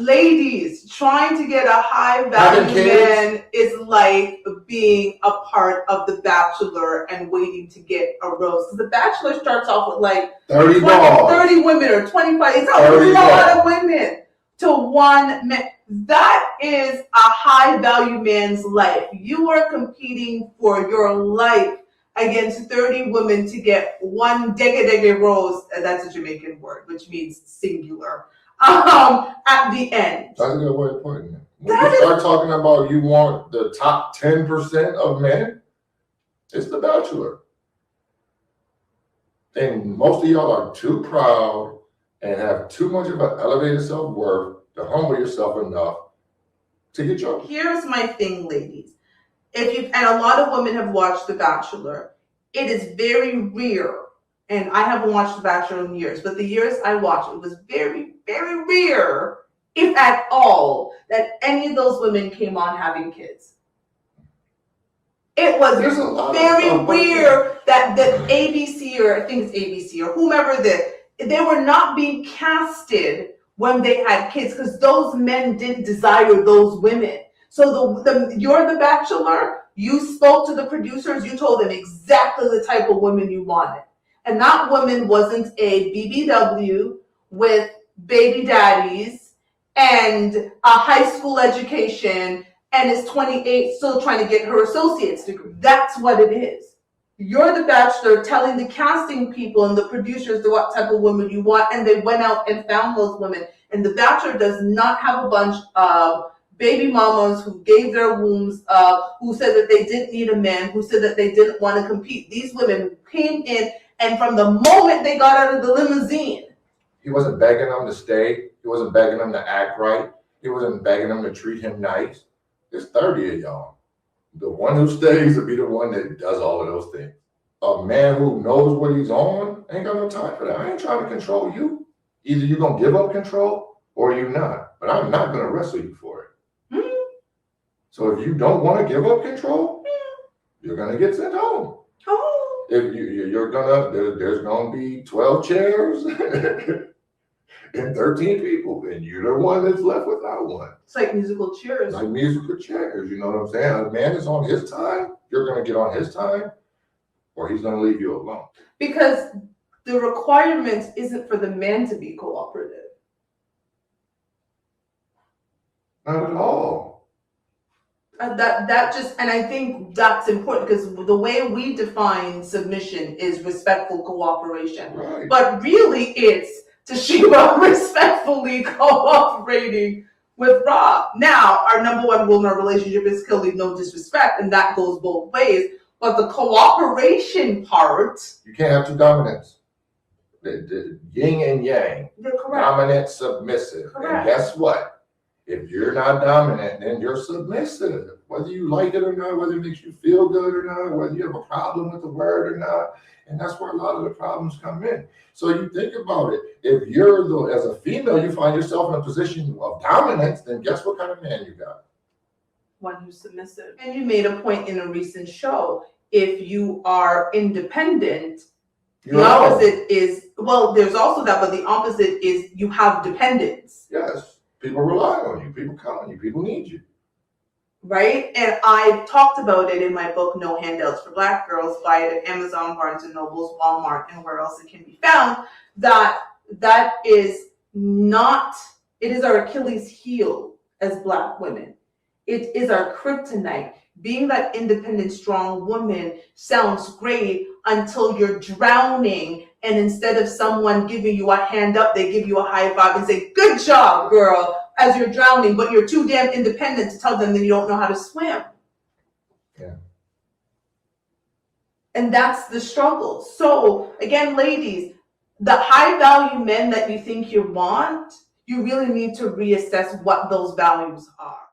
Ladies, trying to get a high value man is like being a part of The Bachelor and waiting to get a rose. Because The Bachelor starts off with like 30 women or 25. It's a lot of women to one man. That is a high value man's life. You are competing for your life against 30 women to get one dege rose. That's a Jamaican word, which means singular. At the end. That's a good way of putting it. When you start talking about you want the top 10% of men, it's The Bachelor. And most of y'all are too proud and have too much of an elevated self-worth to humble yourself enough to get your... Here's my thing, ladies. And a lot of women have watched The Bachelor. It is very rare, and I haven't watched The Bachelor in years, but the years I watched, it was very, very rare, if at all, that any of those women came on having kids. It was very rare that ABC, or I think it's ABC, or whomever they were not being casted when they had kids, because those men didn't desire those women. So you're The Bachelor, you spoke to the producers, you told them exactly the type of woman you wanted. And that woman wasn't a BBW with baby daddies and a high school education and is 28 still trying to get her associate's degree. That's what it is. You're The Bachelor telling the casting people and the producers what type of woman you want, and they went out and found those women. And The Bachelor does not have a bunch of baby mamas who gave their wombs up, who said that they didn't need a man, who said that they didn't want to compete. These women came in, and from the moment they got out of the limousine, he wasn't begging them to stay. He wasn't begging them to act right. He wasn't begging them to treat him nice. There's 30 of y'all. The one who stays will be the one that does all of those things. A man who knows what he's on ain't got no time for that. I ain't trying to control you. Either you're going to give up control or you're not. But I'm not going to wrestle you for it. So if you don't want to give up control, you're going to get sent home. If you're gonna, there's gonna be 12 chairs and 13 people, and you're the one that's left without one. It's like musical chairs. Like musical chairs, you know what I'm saying? A man is on his time, you're gonna get on his time, or he's gonna leave you alone. Because the requirement isn't for the man to be cooperative. Not at all. And I think that's important, because the way we define submission is respectful cooperation. Right. But really it's Toshiba respectfully cooperating with Rob. Now, our number one rule in our relationship is leave no disrespect, and that goes both ways. But the cooperation part... You can't have two dominants. The yin and yang. You're correct. Dominant, submissive. Correct. And guess what? If you're not dominant, then you're submissive. Whether you like it or not, whether it makes you feel good or not, whether you have a problem with the word or not. And that's where a lot of the problems come in. So you think about it. If you're, as a female, you find yourself in a position of dominance, then guess what kind of man you got? One who's submissive. And you made a point in a recent show. If you are independent, the opposite is, well, there's also that, but the opposite is you have dependence. Yes. People rely on you. People count on you. People need you. Right? And I talked about it in my book, No Handouts for Black Girls. Buy it at Amazon, Barnes & Nobles, Walmart, and where else it can be found. That is not, it is our Achilles heel as Black women. It is our kryptonite. Being that independent, strong woman sounds great until you're drowning, and instead of someone giving you a hand up, they give you a high five and say, "Good job, girl," as you're drowning, but you're too damn independent to tell them that you don't know how to swim. Yeah. And that's the struggle. So again, ladies, the high value men that you think you want, you really need to reassess what those values are.